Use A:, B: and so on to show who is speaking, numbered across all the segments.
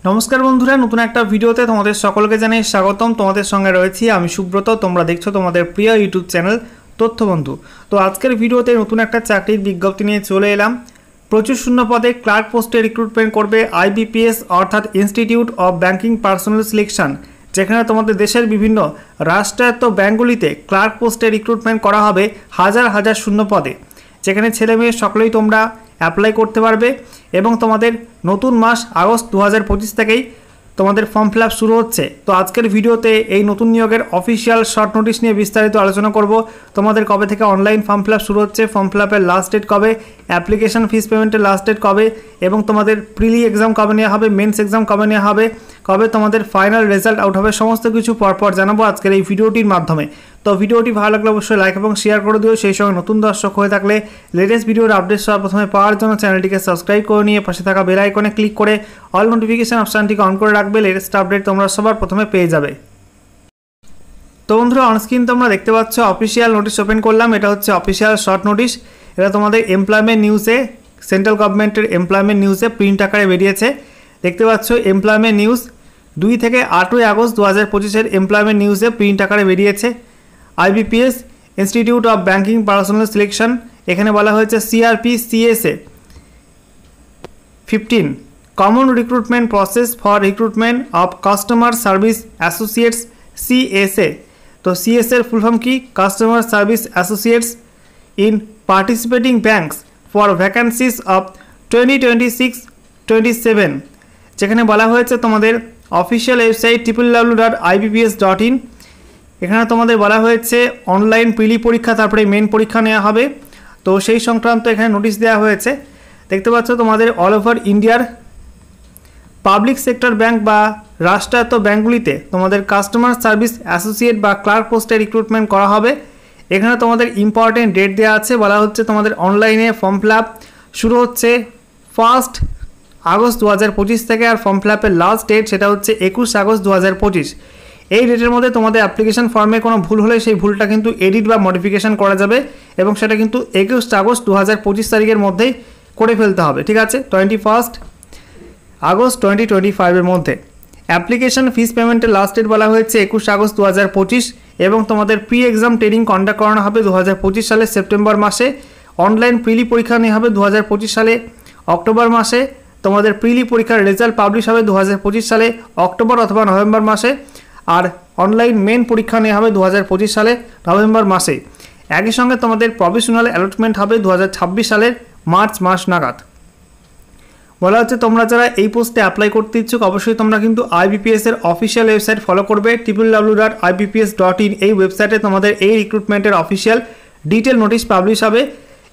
A: नमस्कार बंधुरा नतून एक भिडियोते तुम्हारे सकलके जानिए स्वागतम। तुम्हारे संगे रयेछि आमि सुब्रत। तोमरा देखछो तुम्हारे प्रिय यूट्यूब चैनल तथ्य बंधु। तो आजकेर भिडियोते नतून एक चाकरिर विज्ञप्ति निये चले एलाम। प्रचुर शून्य पदे क्लार्क पोस्टे रिक्रुटमेंट करबे आईबीपीएस अर्थात institute of banking personal selection, जेखाने तुम्हारे देशेर विभिन्न राष्ट्रायत्त बैंकगुलिते क्लार्क पोस्टे रिक्रुटमेंट करा हबे हाजार हाजार शून्य पदे, जेखाने छेले मेये सकलेई तोमरा अ্যাপ্লাই করতে পারবে এবং তোমাদের নতুন মাস আগস্ট 2025 থেকেই তোমাদের ফর্ম ফিল আপ শুরু হচ্ছে। তো আজকের ভিডিওতে এই নতুন নিয়োগের অফিশিয়াল শর্ট নোটিশ নিয়ে বিস্তারিত আলোচনা করব। তোমাদের কবে থেকে অনলাইন ফর্ম ফিল আপ শুরু হচ্ছে, ফর্ম ফিল আপের লাস্ট ডেট কবে, অ্যাপ্লিকেশন ফিস পেমেন্টের লাস্ট ডেট কবে এবং তোমাদের প্রিলি এক্সাম কবে নেওয়া হবে, মেন্স এক্সাম কবে নেওয়া হবে, কবে তোমাদের ফাইনাল রেজাল্ট আউট হবে, সমস্ত কিছু পরপর জানাবো আজকের এই ভিডিওটির মাধ্যমে। তো ভিডিওটি ভালো লাগলে অবশ্যই লাইক এবং শেয়ার করে দিও। সেই সঙ্গে নতুন দর্শক হয়ে থাকলে লেটেস্ট ভিডিওর আপডেট সবার প্রথমে পাওয়ার জন্য চ্যানেলটিকে সাবস্ক্রাইব করে নিয়ে পাশে থাকা বেল আইকনে ক্লিক করে অল নোটিফিকেশন অপশনটিকে অন করে রাখবে। লেটেস্ট আপডেট তোমরা সবার প্রথমে পেয়ে যাবে। তো বন্ধুরা অনস্ক্রিন তোমরা দেখতে পাচ্ছ অফিসিয়াল নোটিশ ওপেন করলাম। এটা হচ্ছে অফিসিয়াল শর্ট নোটিশ। এটা তোমাদের এমপ্লয়মেন্ট নিউজে, সেন্ট্রাল গভর্নমেন্টের এমপ্লয়মেন্ট নিউজে প্রিন্ট আকারে বেরিয়েছে। দেখতে পাচ্ছ এমপ্লয়মেন্ট নিউজ 2 থেকে 8 আগস্ট 2025 এমপ্লয়মেন্ট নিউজে প্রিন্ট আকারে বেরিয়েছে। IBPS institute of banking personal selection, এখানে বলা হয়েছে CRP CSA 15 common recruitment process for recruitment of customer service associates CSA. তো সিএসএ এর ফুল ফর্ম কি? Customer service associates in participating banks for vacancies of 2026-27, যেখানে বলা হয়েছে তোমাদের অফিসিয়াল ওয়েবসাইট www.ibps.in। এখানে তোমাদের বলা হয়েছে অনলাইন প্রিলি পরীক্ষা তারপরে মেন পরীক্ষা নেওয়া হবে। তো সেই সংক্রান্ত এখানে নোটিশ দেওয়া হয়েছে। দেখতে পাচ্ছ তোমাদের অল ওভার ইন্ডিয়ার পাবলিক সেক্টর ব্যাংক বা রাষ্ট্রায়ত্ত ব্যাঙ্কগুলিতে তোমাদের কাস্টমার সার্ভিস অ্যাসোসিয়েট বা ক্লার্ক পোস্টে রিক্রুটমেন্ট করা হবে। এখানে তোমাদের ইম্পর্টেন্ট ডেট দেওয়া আছে। বলা হচ্ছে তোমাদের অনলাইনে ফর্ম ফিল আপ শুরু হচ্ছে 1 আগস্ট 2025 থেকে, আর ফর্ম ফিল আপের লাস্ট ডেট সেটা হচ্ছে 21 আগস্ট 2025। এই ডেটের মধ্যে তোমাদের অ্যাপ্লিকেশন ফর্মে কোনো ভুল হলে সেই ভুলটা কিন্তু এডিট বা মডিফিকেশন করা যাবে এবং সেটা কিন্তু 21 আগস্ট 2025 তারিখের মধ্যেই করে ফেলতে হবে। ঠিক আছে, 21 আগস্ট 2025 এর মধ্যে। অ্যাপ্লিকেশন ফিস পেমেন্টের লাস্ট ডেট বলা হয়েছে 21 আগস্ট 2025 এবং তোমাদের প্রি এক্সাম ট্রেনিং কন্ডাক্ট করানো হবে 2025 সালে সেপ্টেম্বর মাসে। অনলাইন প্রিলি পরীক্ষা নেওয়া হবে 2025 সালে অক্টোবর মাসে। তোমাদের প্রিলি পরীক্ষার রেজাল্ট পাবলিশ হবে 2025 সালে অক্টোবর অথবা নভেম্বর মাসে, আর অনলাইন মেন পরীক্ষা নেওয়া হবে 2025 সালে নভেম্বর মাসে। একই সঙ্গে তোমাদের প্রভিশনাল অ্যালটমেন্ট হবে 2026 সালের মার্চ মাস নাগাদ। বলা হচ্ছে তোমরা যারা এই পোস্টে অ্যাপ্লাই করতে ইচ্ছুক অবশ্যই তোমরা কিন্তু আইবিপিএস এর অফিসিয়াল ওয়েবসাইট ফলো করবে www.ibps.in। এই ওয়েবসাইটে তোমাদের এই রিক্রুটমেন্টের অফিসিয়াল ডিটেল নোটিশ পাবলিশ হবে।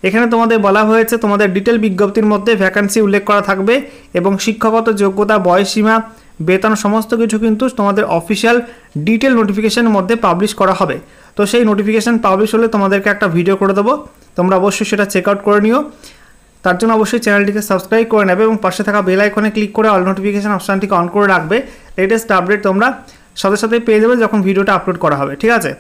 A: এখানে তোমাদের বলা হয়েছে তোমাদের ডিটেল বিজ্ঞপ্তির মধ্যে ভ্যাকান্সি উল্লেখ করা থাকবে এবং শিক্ষাগত যোগ্যতা, বয়সসীমা, বেতন সমস্ত কিছু কিন্তু তোমাদের অফিসিয়াল ডিটেল নোটিফিকেশনের মধ্যে পাবলিশ করা হবে। তো সেই নোটিফিকেশান পাবলিশ হলে তোমাদেরকে একটা ভিডিও করে দেবো, তোমরা অবশ্যই সেটা চেক আউট করে নিও। তার জন্য অবশ্যই চ্যানেলটিকে সাবস্ক্রাইব করে নেবে এবং পাশে থাকা বেল আইকনে ক্লিক করে অল নোটিফিকেশান অপশানটিকে অন করে রাখবে। লেটেস্ট আপডেট তোমরা সাথে সাথে পেয়ে যাবে যখন ভিডিওটা আপলোড করা হবে। ঠিক আছে।